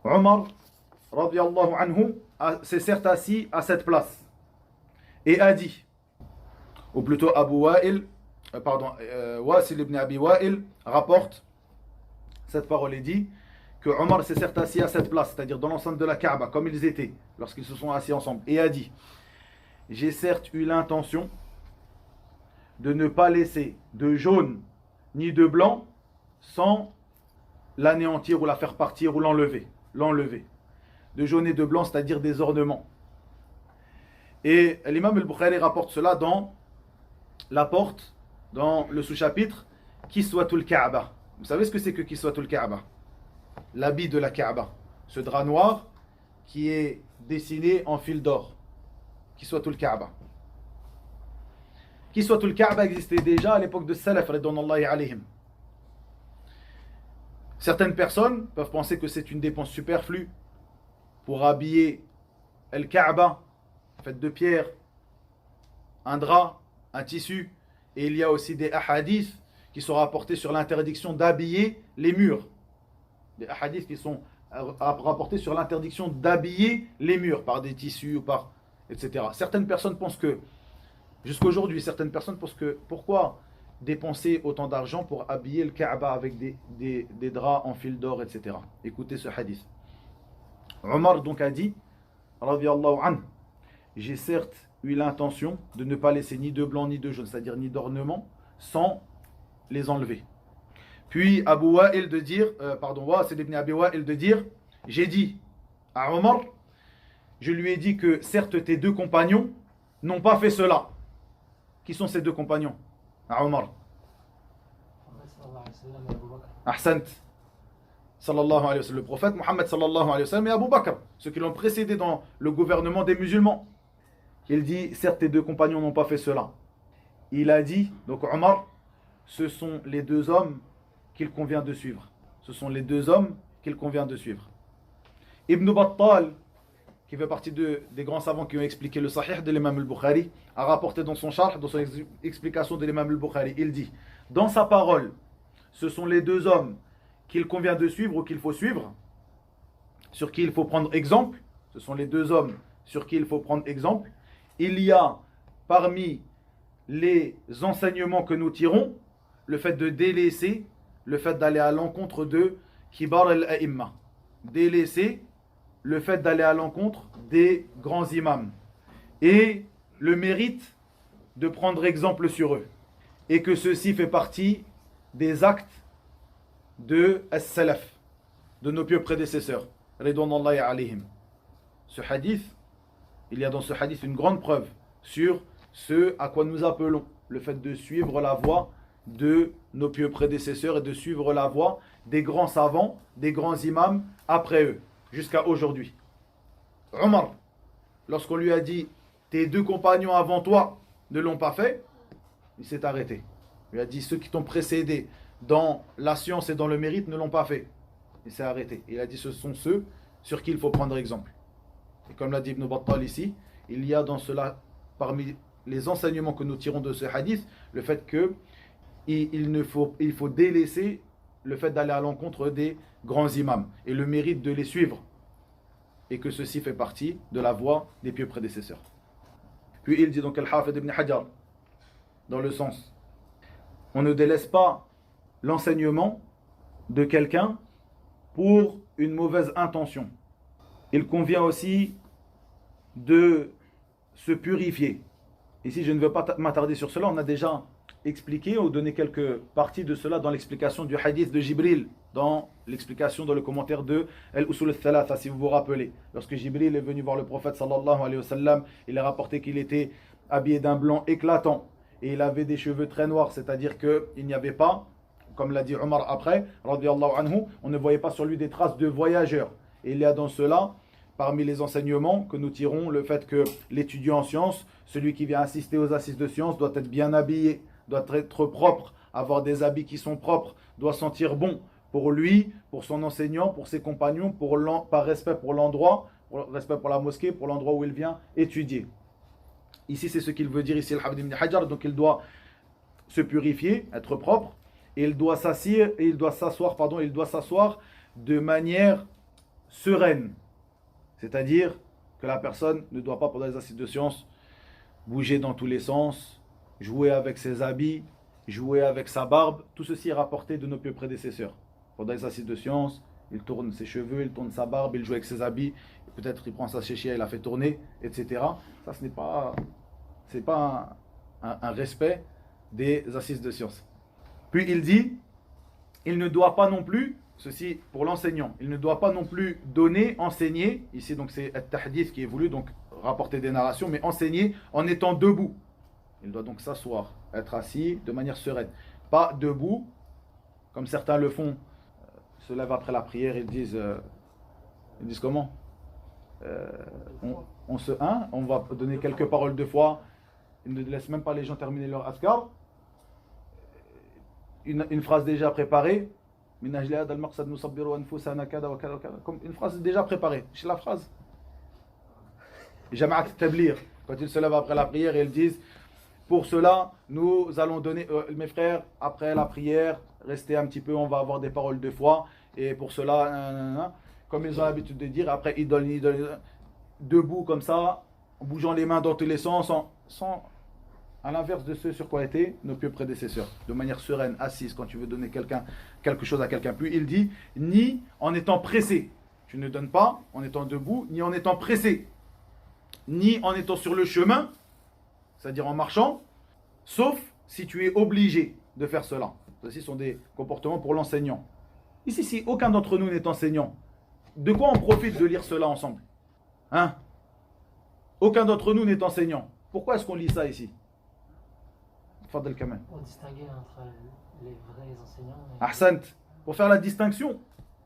Omar, radiyallahu anhu, s'est certes assis à cette place et a dit, ou plutôt Wasil ibn Abi Wa'il rapporte cette parole et dit que Omar s'est certes assis à cette place, c'est-à-dire dans l'enceinte de la Kaaba, comme ils étaient lorsqu'ils se sont assis ensemble, et a dit: j'ai certes eu l'intention de ne pas laisser de jaune ni de blanc sans l'anéantir ou la faire partir ou l'enlever. De jaune et de blanc, c'est-à-dire des ornements. Et l'imam al-Bukhari rapporte cela dans la porte, dans le sous-chapitre Kiswatul Kaaba. Vous savez ce que c'est que Kiswatul Kaaba? L'habit de la Kaaba. Ce drap noir qui est dessiné en fil d'or. Kiswatul Kaaba. Kiswatul Kaaba existait déjà à l'époque de Salaf, ridwanullahi alayhim. Certaines personnes peuvent penser que c'est une dépense superflue pour habiller El Kaaba, fait de pierre, un drap, un tissu. Et il y a aussi des ahadiths qui sont rapportés sur l'interdiction d'habiller les murs. Des hadiths qui sont rapportés sur l'interdiction d'habiller les murs par des tissus ou par etc. Certaines personnes pensent que, jusqu'aujourd'hui, certaines personnes pensent que pourquoi dépenser autant d'argent pour habiller le Kaaba avec des draps en fil d'or, etc. Écoutez ce hadith. Omar donc a dit, radiyallahu anhu, j'ai certes eu l'intention de ne pas laisser ni de blanc ni de jaune, c'est-à-dire ni d'ornement, sans les enlever. Puis Abu Wa'il de dire, Wasil ibn Abi Wa'il de dire, j'ai dit à Omar, je lui ai dit que certes tes deux compagnons n'ont pas fait cela. Qui sont ces deux compagnons? À Omar. Ahsant. Sallallahu alayhi wa sallam. Le prophète Mohammed sallallahu alayhi wa sallam et Abu Bakr, ceux qui l'ont précédé dans le gouvernement des musulmans. Il dit, certes tes deux compagnons n'ont pas fait cela. Il a dit, donc Omar, ce sont les deux hommes qu'il convient de suivre. Ce sont les deux hommes qu'il convient de suivre. Ibn Battal, qui fait partie des grands savants qui ont expliqué le Sahih de l'imam al-Bukhari, a rapporté dans son charh, dans son explication de l'imam al-Bukhari, il dit, dans sa parole, ce sont les deux hommes qu'il convient de suivre ou qu'il faut suivre, sur qui il faut prendre exemple, ce sont les deux hommes sur qui il faut prendre exemple. Il y a parmi les enseignements que nous tirons, le fait de délaisser, le fait d'aller à l'encontre de Kibar al-A'imma, délaisser le fait d'aller à l'encontre des grands imams et le mérite de prendre exemple sur eux, et que ceci fait partie des actes de as-salaf, de nos pieux prédécesseurs, ridwanullahi alayhim. Ce hadith, il y a dans ce hadith une grande preuve sur ce à quoi nous appelons, le fait de suivre la voie de nos pieux prédécesseurs et de suivre la voie des grands savants, des grands imams après eux, jusqu'à aujourd'hui. Omar, lorsqu'on lui a dit tes deux compagnons avant toi ne l'ont pas fait, il s'est arrêté. Il lui a dit ceux qui t'ont précédé dans la science et dans le mérite ne l'ont pas fait. Il s'est arrêté. Il a dit ce sont ceux sur qui il faut prendre exemple. Et comme l'a dit Ibn Battal ici, il y a dans cela, parmi les enseignements que nous tirons de ce hadith, le fait que il faut délaisser le fait d'aller à l'encontre des grands imams et le mérite de les suivre, et que ceci fait partie de la voie des pieux prédécesseurs. Puis il dit donc Al-Hafid ibn Hajar, dans le sens, on ne délaisse pas l'enseignement de quelqu'un pour une mauvaise intention. Il convient aussi de se purifier. Ici, je ne veux pas m'attarder sur cela, on a déjà expliqué ou donné quelques parties de cela dans l'explication du hadith de Jibril, dans l'explication dans le commentaire de Al-Usul al-Thalatha, si vous vous rappelez. Lorsque Jibril est venu voir le prophète sallallahu alayhi wa sallam, il a rapporté qu'il était habillé d'un blanc éclatant et il avait des cheveux très noirs, c'est-à-dire qu'il n'y avait pas, comme l'a dit Omar après, radiyallahu anhu, on ne voyait pas sur lui des traces de voyageurs. Et il y a dans cela, parmi les enseignements que nous tirons, le fait que l'étudiant en sciences, celui qui vient assister aux assises de sciences, doit être bien habillé, doit être propre, avoir des habits qui sont propres, doit sentir bon pour lui, pour son enseignant, pour ses compagnons, par respect pour l'endroit, respect pour la mosquée, pour l'endroit où il vient étudier. Ici, c'est ce qu'il veut dire ici, Al-Hafid ibn Hajar. Donc, il doit se purifier, être propre, et il doit s'asseoir de manière sereine. C'est-à-dire que la personne ne doit pas, pendant les assises de sciences, bouger dans tous les sens, jouer avec ses habits, jouer avec sa barbe. Tout ceci est rapporté de nos pieux prédécesseurs. Pendant les assises de sciences, il tourne ses cheveux, il tourne sa barbe, il joue avec ses habits, peut-être il prend sa chéchia, il la fait tourner, etc. Ça, ce n'est pas un respect des assises de sciences. Puis il dit, il ne doit pas non plus, ceci pour l'enseignant, il ne doit pas non plus donner, enseigner, ici donc c'est At-Tahdith qui est voulu, donc rapporter des narrations, mais enseigner en étant debout. Il doit donc s'asseoir, être assis de manière sereine. Pas debout, comme certains le font, se lèvent après la prière et disent comment on va donner quelques paroles de foi, ils ne laissent même pas les gens terminer leur askar. Une phrase déjà préparée, comme une phrase déjà préparée. C'est la phrase. Jama'at tablir, quand ils se lèvent après la prière, ils disent pour cela, nous allons donner, mes frères, après la prière, restez un petit peu, on va avoir des paroles de foi. Et pour cela, comme ils ont l'habitude de dire, après ils donnent debout comme ça, en bougeant les mains dans tous les sens, à l'inverse de ce sur quoi étaient nos pieux prédécesseurs, de manière sereine, assise, quand tu veux donner quelque chose à quelqu'un. Puis il dit, ni en étant pressé, tu ne donnes pas en étant debout, ni en étant pressé, ni en étant sur le chemin, c'est-à-dire en marchant, sauf si tu es obligé de faire cela. Ceci sont des comportements pour l'enseignant. Ici, si aucun d'entre nous n'est enseignant, de quoi on profite de lire cela ensemble? Hein? Aucun d'entre nous n'est enseignant. Pourquoi est-ce qu'on lit ça ici? Fadel Kamal. Pour distinguer entre les vrais enseignants et... Ahsant. Pour faire la distinction.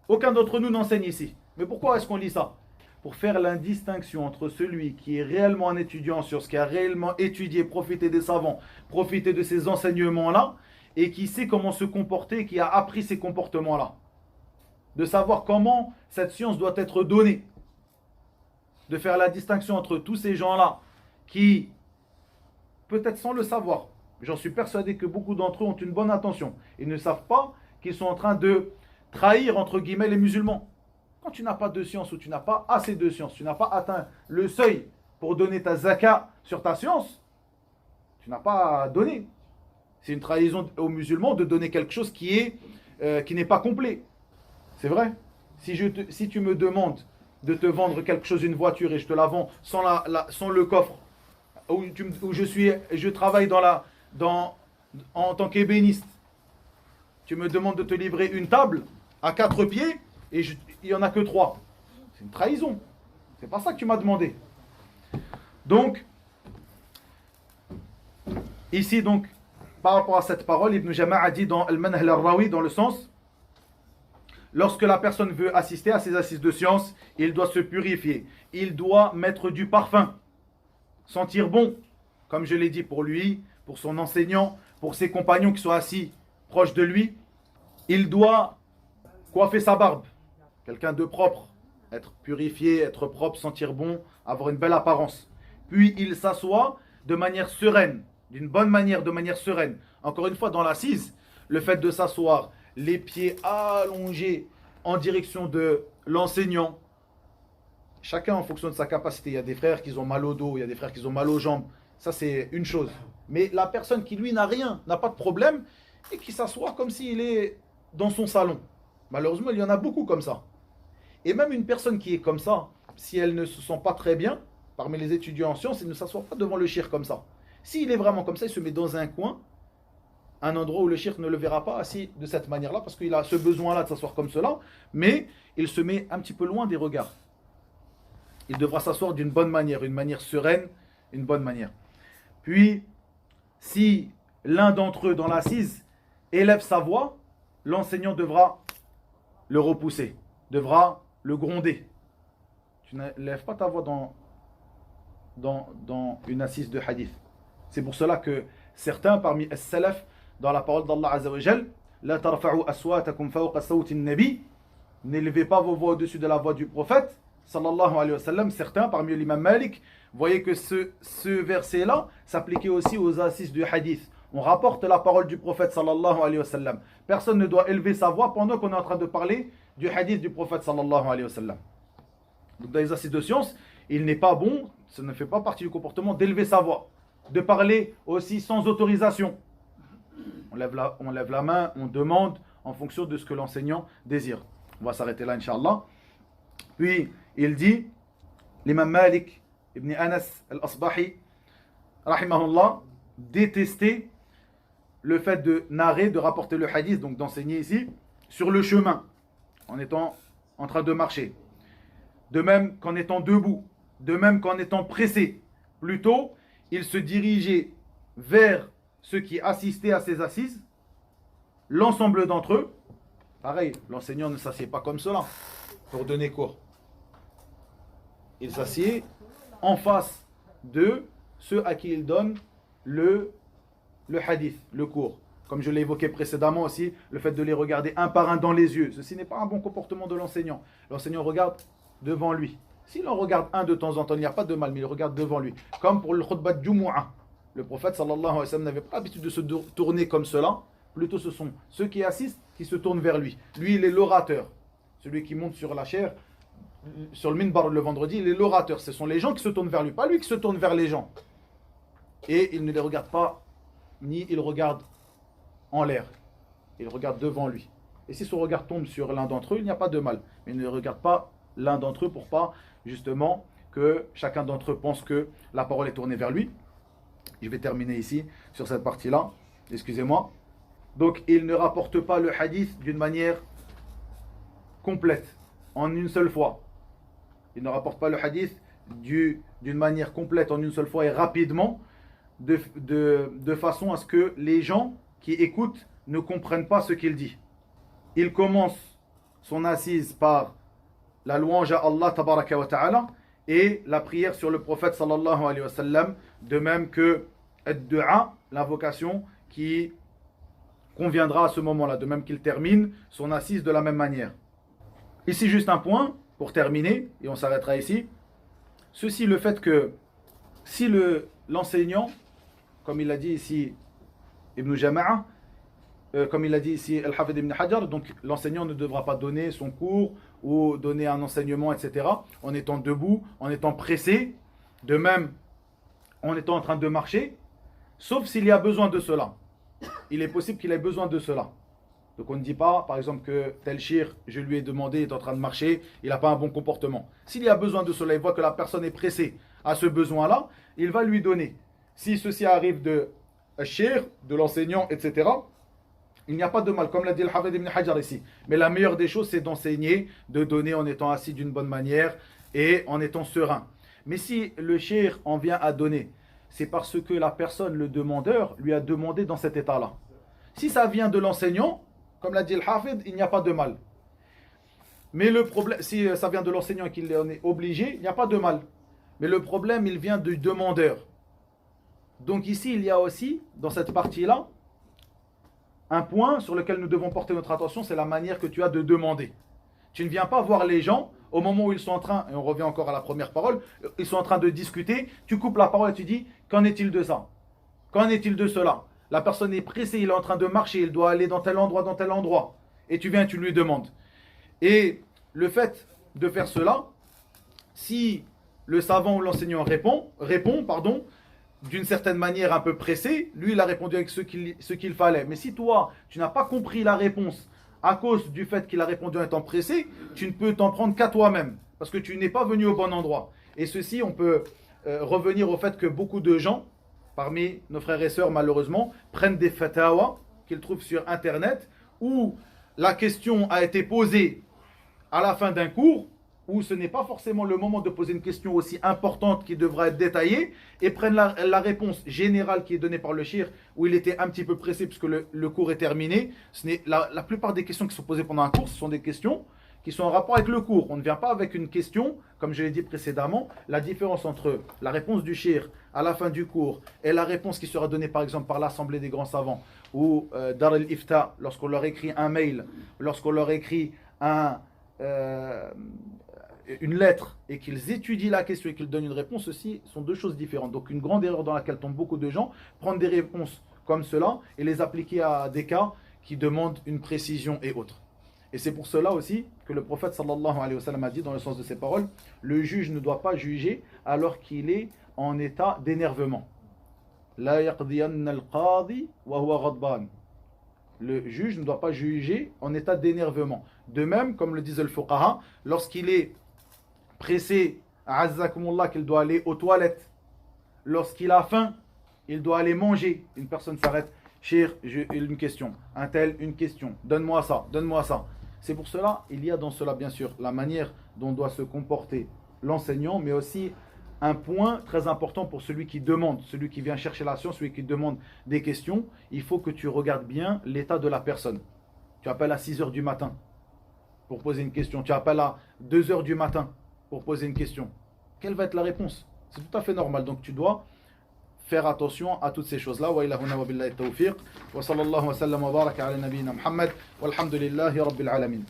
Aucun d'entre nous n'enseigne ici. Mais pourquoi est-ce qu'on lit ça? Pour faire la distinction entre celui qui est réellement un étudiant sur ce qui a réellement étudié, profité des savants, profité de ces enseignements-là, et qui sait comment se comporter, qui a appris ces comportements-là. De savoir comment cette science doit être donnée. De faire la distinction entre tous ces gens-là qui, peut-être sans le savoir, j'en suis persuadé que beaucoup d'entre eux ont une bonne intention. Ils ne savent pas qu'ils sont en train de trahir, entre guillemets, les musulmans. Quand tu n'as pas de science ou tu n'as pas assez de science, tu n'as pas atteint le seuil pour donner ta zakat sur ta science, tu n'as pas à donner. C'est une trahison aux musulmans de donner quelque chose qui n'est pas complet. C'est vrai. Si tu me demandes de te vendre quelque chose, une voiture, et je te la vends sans le coffre, où je travaille en tant qu'ébéniste, tu me demandes de te livrer une table à 4 pieds, et il n'y en a que 3. C'est une trahison. C'est pas ça que tu m'as demandé. Donc, ici, par rapport à cette parole, Ibn Jama' a dit dans Al-Manhal al-Rawi, dans le sens, lorsque la personne veut assister à ces assises de science, il doit se purifier. Il doit mettre du parfum, sentir bon, comme je l'ai dit, pour lui, pour son enseignant, pour ses compagnons qui sont assis proches de lui. Il doit coiffer sa barbe, quelqu'un de propre, être purifié, être propre, sentir bon, avoir une belle apparence. Puis il s'assoit de manière sereine, d'une bonne manière, de manière sereine. Encore une fois, dans l'assise, le fait de s'asseoir, les pieds allongés en direction de l'enseignant, chacun en fonction de sa capacité. Il y a des frères qui ont mal au dos, il y a des frères qui ont mal aux jambes. Ça, c'est une chose. Mais la personne qui, lui, n'a rien, n'a pas de problème, et qui s'assoit comme s'il est dans son salon. Malheureusement, il y en a beaucoup comme ça. Et même une personne qui est comme ça, si elle ne se sent pas très bien, parmi les étudiants en sciences, il ne s'assoit pas devant le shir comme ça. S'il est vraiment comme ça, il se met dans un coin, un endroit où le shir ne le verra pas assis de cette manière-là, parce qu'il a ce besoin-là de s'asseoir comme cela, mais il se met un petit peu loin des regards. Il devra s'asseoir d'une bonne manière, une manière sereine, une bonne manière. Puis, si l'un d'entre eux dans l'assise élève sa voix, l'enseignant devra le repousser, devra le gronder. Tu n'élèves pas ta voix dans une assise de hadith. C'est pour cela que certains parmi les salaf, dans la parole d'Allah Azza wa Jal, la tarfa'u aswatakum fawqa sawti an-nabi, n'élevez pas vos voix au-dessus de la voix du prophète sallallahu alayhi wa sallam. Certains parmi l'imam Malik voyaient que ce verset-là s'appliquait aussi aux assises du hadith. On rapporte la parole du prophète sallallahu alayhi wa sallam. Personne ne doit élever sa voix pendant qu'on est en train de parler du hadith du prophète sallallahu alayhi wa sallam. Donc dans les assises de science, il n'est pas bon, ça ne fait pas partie du comportement d'élever sa voix, de parler aussi sans autorisation. On lève la main, on demande en fonction de ce que l'enseignant désire. On va s'arrêter là, Inch'Allah. Puis il dit, l'imam Malik ibn Anas al-Asbahi, rahimahullah, détestait le fait de narrer, de rapporter le hadith, donc d'enseigner ici, sur le chemin, en étant en train de marcher. De même qu'en étant debout, de même qu'en étant pressé. Plutôt, il se dirigeait vers ceux qui assistaient à ces assises, l'ensemble d'entre eux. Pareil, l'enseignant ne s'assied pas comme cela pour donner cours. Il s'assied en face de ceux à qui il donne le hadith, le cours. Comme je l'ai évoqué précédemment aussi, le fait de les regarder un par un dans les yeux. Ceci n'est pas un bon comportement de l'enseignant. L'enseignant regarde devant lui. S'il en regarde un de temps en temps, il n'y a pas de mal, mais il regarde devant lui. Comme pour le khutbah de Jumu'ah. Le prophète sallallahu alayhi wa sallam n'avait pas l'habitude de se tourner comme cela. Plutôt ce sont ceux qui assistent qui se tournent vers lui. Lui, il est l'orateur. Celui qui monte sur la chaire, sur le minbar le vendredi, il est l'orateur. Ce sont les gens qui se tournent vers lui, pas lui qui se tourne vers les gens. Et il ne les regarde pas, ni il regarde en l'air. Il regarde devant lui. Et si son regard tombe sur l'un d'entre eux, il n'y a pas de mal. Mais il ne regarde pas l'un d'entre eux pour pas, justement, que chacun d'entre eux pense que la parole est tournée vers lui. Je vais terminer ici, sur cette partie-là. Excusez-moi. Donc il ne rapporte pas le hadith d'une manière complète, en une seule fois. Il ne rapporte pas le hadith d'une manière complète, en une seule fois et rapidement, de façon à ce que les gens qui écoutent ne comprennent pas ce qu'il dit. Il commence son assise par la louange à Allah tabaraka wa ta'ala et la prière sur le prophète sallallahu alayhi wa sallam, de même que ad-du'a, l'invocation qui conviendra à ce moment-là, de même qu'il termine son assise de la même manière. Ici juste un point pour terminer et on s'arrêtera ici. Ceci, le fait que si l'enseignant, comme il l'a dit ici Ibn Jama'a, comme il l'a dit ici Al-Hafid Ibn Hajar, donc l'enseignant ne devra pas donner son cours ou donner un enseignement, etc. en étant debout, en étant pressé, de même en étant en train de marcher, sauf s'il y a besoin de cela. Il est possible qu'il ait besoin de cela. Donc on ne dit pas, par exemple, que tel shir, je lui ai demandé, il est en train de marcher, il n'a pas un bon comportement. S'il y a besoin de cela, il voit que la personne est pressée à ce besoin-là, il va lui donner. Si ceci arrive de shir, de l'enseignant, etc., il n'y a pas de mal, comme l'a dit Al-Hafid Ibn Hajar ici. Mais la meilleure des choses, c'est d'enseigner, de donner en étant assis d'une bonne manière et en étant serein. Mais si le shir en vient à donner, c'est parce que la personne, le demandeur, lui a demandé dans cet état-là. Si ça vient de l'enseignant, comme l'a dit Al-Hafid, il n'y a pas de mal. Mais le problème, si ça vient de l'enseignant et qu'il en est obligé, il n'y a pas de mal. Mais le problème, il vient du demandeur. Donc ici, il y a aussi, dans cette partie-là, un point sur lequel nous devons porter notre attention, c'est la manière que tu as de demander. Tu ne viens pas voir les gens au moment où ils sont en train, et on revient encore à la première parole, ils sont en train de discuter, tu coupes la parole et tu dis, qu'en est-il de ça? Qu'en est-il de cela? La personne est pressée, il est en train de marcher, il doit aller dans tel endroit. Et tu viens, tu lui demandes. Et le fait de faire cela, si le savant ou l'enseignant répond, d'une certaine manière un peu pressé, lui il a répondu avec ce qu'il fallait. Mais si toi, tu n'as pas compris la réponse à cause du fait qu'il a répondu en étant pressé, tu ne peux t'en prendre qu'à toi-même, parce que tu n'es pas venu au bon endroit. Et ceci, on peut revenir au fait que beaucoup de gens, parmi nos frères et sœurs malheureusement, prennent des fatawa qu'ils trouvent sur internet, où la question a été posée à la fin d'un cours, où ce n'est pas forcément le moment de poser une question aussi importante qui devra être détaillée, et prennent la réponse générale qui est donnée par le shir, où il était un petit peu pressé puisque le cours est terminé. La plupart des questions qui sont posées pendant un cours, ce sont des questions qui sont en rapport avec le cours. On ne vient pas avec une question, comme je l'ai dit précédemment, la différence entre la réponse du shir à la fin du cours et la réponse qui sera donnée par exemple par l'Assemblée des grands savants, ou Dar al-Ifta, lorsqu'on leur écrit un mail, lorsqu'on leur écrit une lettre et qu'ils étudient la question et qu'ils donnent une réponse, ceci sont deux choses différentes. Donc une grande erreur dans laquelle tombent beaucoup de gens, prendre des réponses comme cela et les appliquer à des cas qui demandent une précision et autres. Et c'est pour cela aussi que le prophète sallallahu alayhi wa sallam a dit dans le sens de ses paroles, le juge ne doit pas juger alors qu'il est en état d'énervement. La yaqdiyanna al-qadi wa huwa ghadban. Le juge ne doit pas juger en état d'énervement. De même, comme le disent le fuqaha, lorsqu'il est pressé, a'azzakumullah, qu'il doit aller aux toilettes, lorsqu'il a faim, il doit aller manger. Une personne s'arrête, Cheikh, j'ai une question, un tel, une question, donne-moi ça, donne-moi ça. C'est pour cela, il y a dans cela bien sûr la manière dont doit se comporter l'enseignant, mais aussi un point très important pour celui qui demande, celui qui vient chercher la science, celui qui demande des questions. Il faut que tu regardes bien l'état de la personne. Tu appelles à 6 heures du matin pour poser une question, tu appelles à 2 heures du matin pour poser une question. Quelle va être la réponse? C'est tout à fait normal, donc tu dois faire attention à toutes ces choses-là. Wa ilahuna wa billahi tawfiq. Wa sallallahu wa sallam wa baraka ala nabiyyina Muhammad. Walhamdulillahi rabbil alamin.